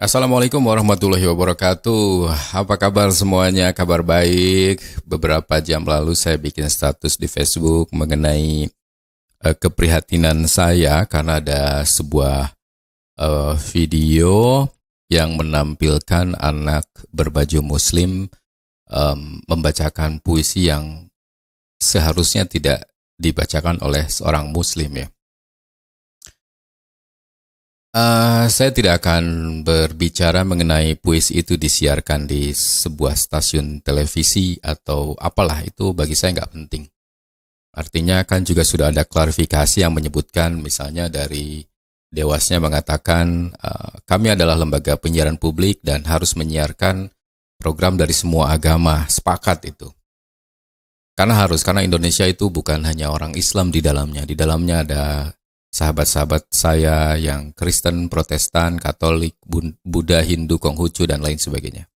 Assalamualaikum warahmatullahi wabarakatuh. Apa kabar semuanya? Kabar baik. Beberapa jam lalu saya bikin status di Facebook mengenai keprihatinan saya karena ada sebuah video yang menampilkan anak berbaju muslim membacakan puisi yang seharusnya tidak dibacakan oleh seorang muslim ya. Saya tidak akan berbicara mengenai puisi itu disiarkan di sebuah stasiun televisi atau apalah, itu bagi saya nggak penting. Artinya kan juga sudah ada klarifikasi yang menyebutkan misalnya dari Dewasnya mengatakan kami adalah lembaga penyiaran publik dan harus menyiarkan program dari semua agama, sepakat itu. Karena Indonesia itu bukan hanya orang Islam di dalamnya ada sahabat-sahabat saya yang Kristen, Protestan, Katolik, Buddha, Hindu, Konghucu, dan lain sebagainya.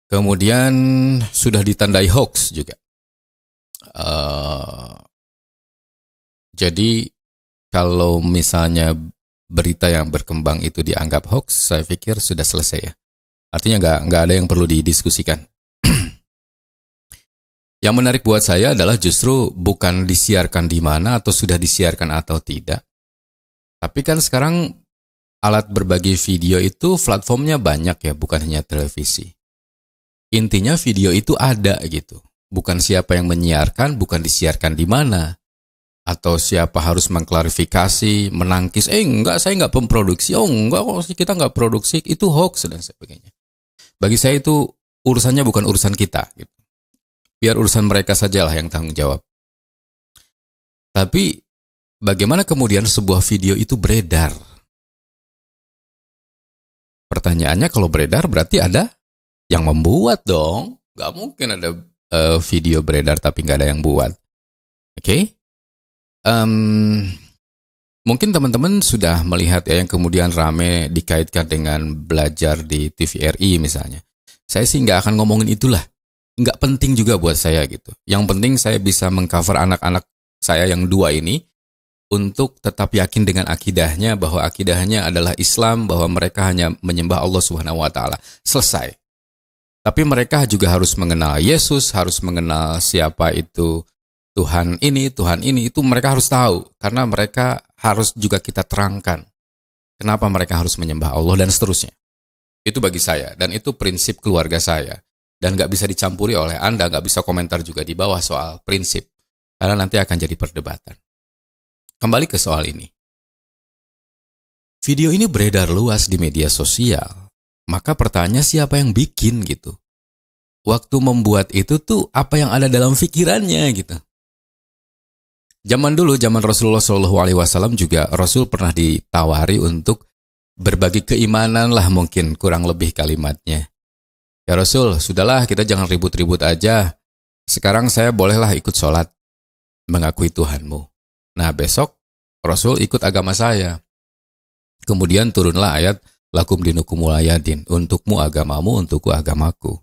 Kemudian sudah ditandai hoax juga. Jadi kalau misalnya berita yang berkembang itu dianggap hoax, saya pikir sudah selesai ya. Artinya nggak ada yang perlu didiskusikan. Yang menarik buat saya adalah justru bukan disiarkan di mana atau sudah disiarkan atau tidak. Tapi kan sekarang alat berbagi video itu platformnya banyak ya, bukan hanya televisi. Intinya video itu ada gitu. Bukan siapa yang menyiarkan, bukan disiarkan di mana. Atau siapa harus mengklarifikasi, menangkis, enggak, saya enggak memproduksi, enggak, kita enggak produksi, itu hoax dan sebagainya. Bagi saya itu urusannya bukan urusan kita gitu. Biar urusan mereka sajalah yang tanggung jawab. Tapi bagaimana kemudian sebuah video itu beredar? Pertanyaannya, kalau beredar berarti ada yang membuat dong. Gak mungkin ada video beredar tapi gak ada yang buat. Oke? Mungkin teman-teman sudah melihat ya yang kemudian rame dikaitkan dengan belajar di TVRI misalnya. Saya sih gak akan ngomongin itulah. Nggak penting juga buat saya gitu. Yang penting saya bisa mengcover anak-anak saya yang dua ini untuk tetap yakin dengan akidahnya, bahwa akidahnya adalah Islam, bahwa mereka hanya menyembah Allah Subhanahu wa taala. Selesai. Tapi mereka juga harus mengenal Yesus, harus mengenal siapa itu Tuhan ini, itu mereka harus tahu, karena mereka harus juga kita terangkan kenapa mereka harus menyembah Allah dan seterusnya. Itu bagi saya, dan itu prinsip keluarga saya. Dan nggak bisa dicampuri oleh Anda, nggak bisa komentar juga di bawah soal prinsip. Karena nanti akan jadi perdebatan. Kembali ke soal ini. Video ini beredar luas di media sosial. Maka pertanyaannya siapa yang bikin gitu? Waktu membuat itu tuh apa yang ada dalam pikirannya gitu. Zaman dulu, zaman Rasulullah SAW juga Rasul pernah ditawari untuk berbagi keimanan lah, mungkin kurang lebih kalimatnya. Ya Rasul, sudahlah kita jangan ribut-ribut aja. Sekarang saya bolehlah ikut sholat, mengakui Tuhanmu. Nah besok Rasul ikut agama saya. Kemudian turunlah ayat, lakum dinukum waliyadin, untukmu agamamu, untukku agamaku.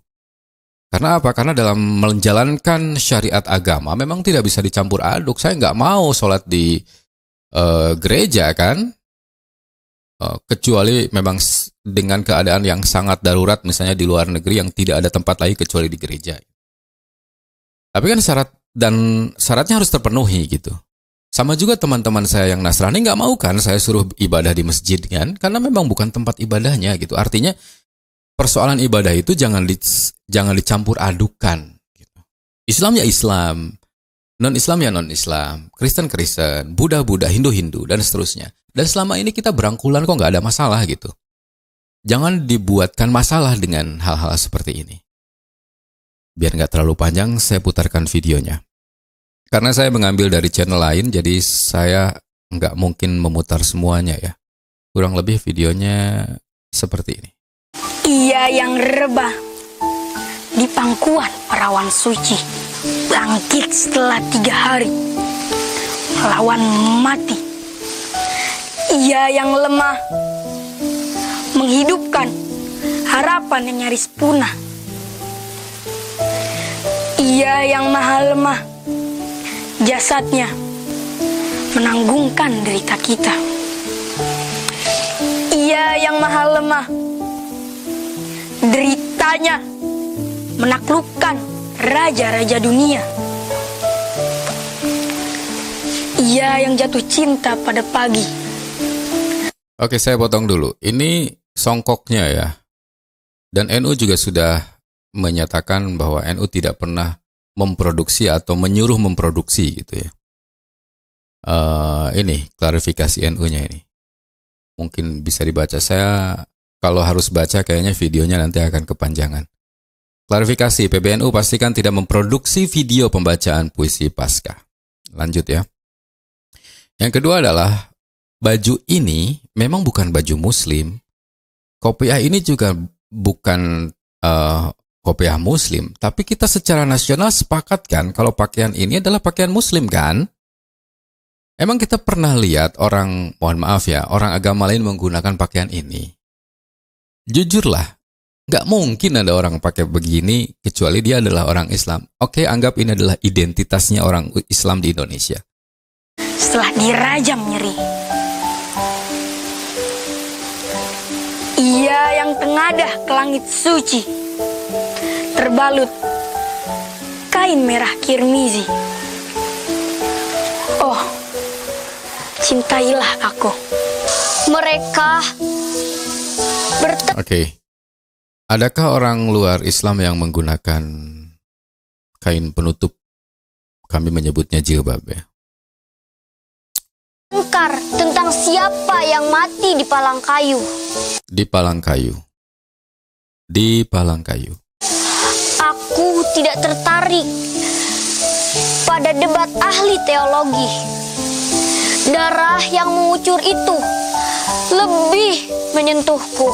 Karena apa? Karena dalam menjalankan syariat agama memang tidak bisa dicampur aduk. Saya nggak mau sholat di gereja kan. Kecuali memang dengan keadaan yang sangat darurat, misalnya di luar negeri yang tidak ada tempat lain kecuali di gereja. Tapi kan syaratnya harus terpenuhi gitu. Sama juga teman-teman saya yang Nasrani nggak mau kan saya suruh ibadah di masjid kan, karena memang bukan tempat ibadahnya gitu. Artinya persoalan ibadah itu jangan dicampur adukan. Gitu. Islam ya Islam, non-Islam ya non-Islam, Kristen, Buddha, Hindu, dan seterusnya. Dan selama ini kita berangkulan kok nggak ada masalah gitu. Jangan dibuatkan masalah dengan hal-hal seperti ini. Biar nggak terlalu panjang, saya putarkan videonya. Karena saya mengambil dari channel lain, jadi saya nggak mungkin memutar semuanya ya. Kurang lebih videonya seperti ini. Ia yang rebah di pangkuan perawan suci, bangkit setelah 3 hari, melawan mati. Ia yang lemah menghidupkan harapan yang nyaris punah. Ia yang maha lemah, jasadnya menanggungkan derita kita. Ia Ia yang maha lemah. Deritanya menaklukkan raja-raja dunia. Ia yang jatuh cinta pada pagi. Oke, saya potong dulu. Ini songkoknya ya. Dan NU juga sudah menyatakan bahwa NU tidak pernah memproduksi atau menyuruh memproduksi gitu ya. Ini klarifikasi NU-nya ini. Mungkin bisa dibaca. Saya kalau harus baca kayaknya videonya nanti akan kepanjangan. Klarifikasi, PBNU pastikan tidak memproduksi video pembacaan puisi Paskah. Lanjut ya. Yang kedua adalah baju ini memang bukan baju muslim. Kopiah ini juga bukan kopiah muslim. Tapi kita secara nasional sepakat kan kalau pakaian ini adalah pakaian muslim kan? Emang kita pernah lihat orang, mohon maaf ya, orang agama lain menggunakan pakaian ini? Jujurlah, nggak mungkin ada orang pakai begini kecuali dia adalah orang Islam. Oke, anggap ini adalah identitasnya orang Islam di Indonesia. Setelah dirajam nyeri, ia yang tengadah ke langit suci, terbalut kain merah kirmizi. Oh, cintailah aku. Mereka Oke. Adakah orang luar Islam yang menggunakan kain penutup? Kami menyebutnya jilbab ya. Bertengkar tentang siapa yang mati di palang kayu. Di palang kayu. Di palang kayu. Aku tidak tertarik pada debat ahli teologi. Darah yang mengucur itu lebih menyentuhku.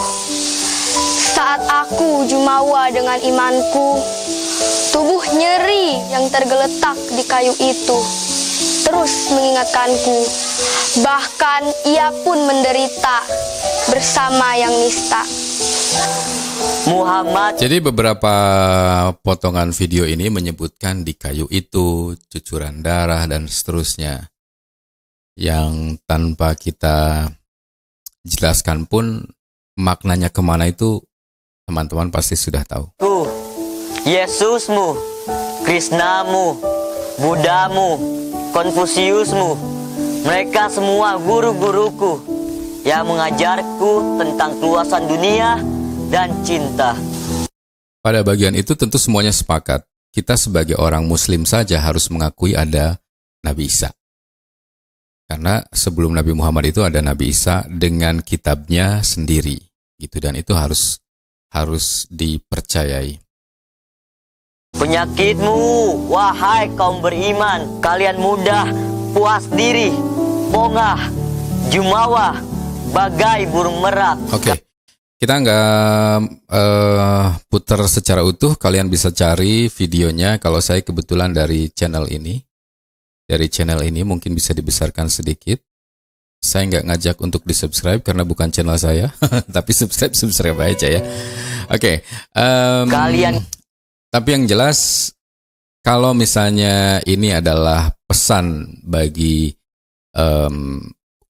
Saat aku jumawa dengan imanku, tubuh nyeri yang tergeletak di kayu itu terus mengingatkanku. Bahkan ia pun menderita bersama yang nista. Muhammad. Jadi beberapa potongan video ini menyebutkan di kayu itu cucuran darah dan seterusnya. Yang tanpa kita jelaskan pun maknanya kemana itu teman-teman pasti sudah tahu. Yesusmu, Krisnamu, Buddhamu, Konfusiusmu, mereka semua guru-guruku yang mengajarku tentang keluasan dunia dan cinta. Pada bagian itu tentu semuanya sepakat. Kita sebagai orang muslim saja harus mengakui ada Nabi Isa. Karena sebelum Nabi Muhammad itu ada Nabi Isa dengan kitabnya sendiri. Gitu, dan itu harus dipercayai. Penyakitmu, wahai kaum beriman, kalian mudah puas diri, bongah, jumawa, bagai burung merak. Oke. Kita nggak putar secara utuh, kalian bisa cari videonya. Kalau saya kebetulan dari channel ini mungkin bisa dibesarkan sedikit. Saya nggak ngajak untuk di-subscribe karena bukan channel saya, tapi subscribe aja ya. Oke. Kalian. Tapi yang jelas, kalau misalnya ini adalah pesan bagi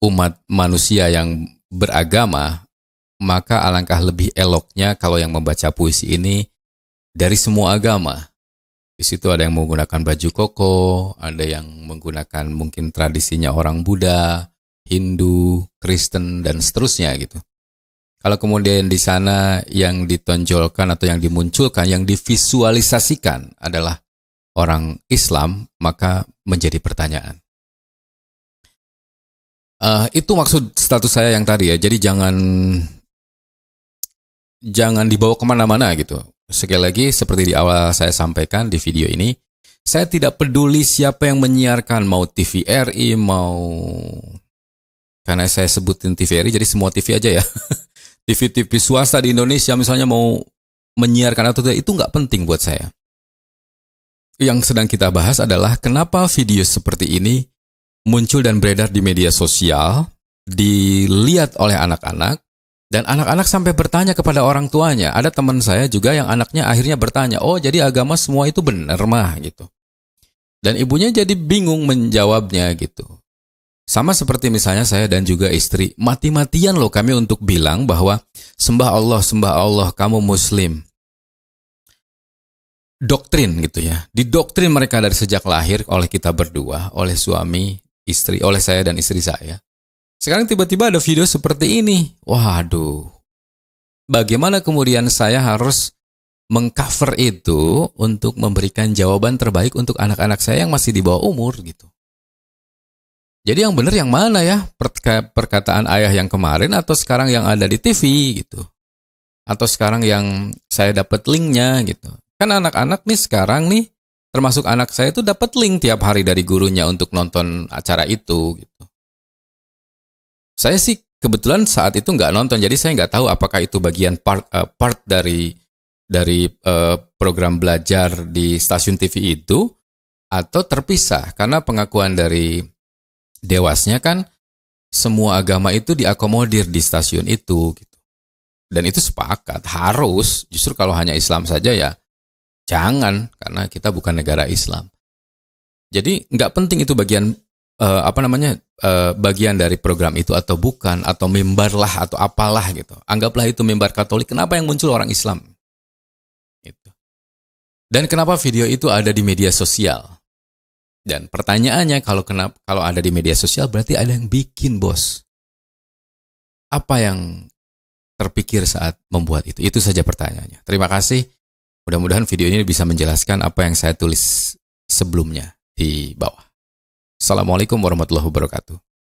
umat manusia yang beragama, maka alangkah lebih eloknya kalau yang membaca puisi ini dari semua agama. Di situ ada yang menggunakan baju koko, ada yang menggunakan mungkin tradisinya orang Buddha, Hindu, Kristen, dan seterusnya gitu. Kalau kemudian di sana yang ditonjolkan atau yang dimunculkan, yang divisualisasikan adalah orang Islam, maka menjadi pertanyaan. Itu maksud status saya yang tadi ya. Jadi jangan dibawa kemana-mana gitu. Sekali lagi seperti di awal saya sampaikan di video ini, saya tidak peduli siapa yang menyiarkan, mau TVRI, karena saya sebutin TVRI jadi semua TV aja ya. TV-TV swasta di Indonesia misalnya mau menyiarkan atau tidak, itu nggak penting buat saya. Yang sedang kita bahas adalah kenapa video seperti ini muncul dan beredar di media sosial, dilihat oleh anak-anak, dan anak-anak sampai bertanya kepada orang tuanya. Ada teman saya juga yang anaknya akhirnya bertanya, oh jadi agama semua itu benar mah gitu. Dan ibunya jadi bingung menjawabnya gitu. Sama seperti misalnya saya dan juga istri, mati-matian loh kami untuk bilang bahwa sembah Allah, kamu muslim. Doktrin gitu ya. Didoktrin mereka dari sejak lahir oleh kita berdua, oleh suami, istri, oleh saya dan istri saya. Sekarang tiba-tiba ada video seperti ini. Waduh. Bagaimana kemudian saya harus mengcover itu untuk memberikan jawaban terbaik untuk anak-anak saya yang masih di bawah umur gitu. Jadi yang benar yang mana ya? Perkataan ayah yang kemarin atau sekarang yang ada di TV gitu. Atau sekarang yang saya dapat linknya gitu. Kan anak-anak nih sekarang nih, termasuk anak saya itu dapat link tiap hari dari gurunya untuk nonton acara itu gitu. Saya sih kebetulan saat itu nggak nonton, jadi saya nggak tahu apakah itu bagian part dari program belajar di stasiun TV itu atau terpisah, karena pengakuan dari Dewasnya kan semua agama itu diakomodir di stasiun itu gitu. Dan itu sepakat, harus, justru kalau hanya Islam saja ya jangan, karena kita bukan negara Islam. Jadi nggak penting itu bagian bagian dari program itu atau bukan, atau mimbar lah atau apalah gitu. Anggaplah itu mimbar Katolik, kenapa yang muncul orang Islam? Gitu. Dan kenapa video itu ada di media sosial? Dan pertanyaannya, kalau ada di media sosial berarti ada yang bikin, bos. Apa yang terpikir saat membuat itu? Itu saja pertanyaannya. Terima kasih. Mudah-mudahan video ini bisa menjelaskan apa yang saya tulis sebelumnya di bawah. Assalamualaikum warahmatullahi wabarakatuh.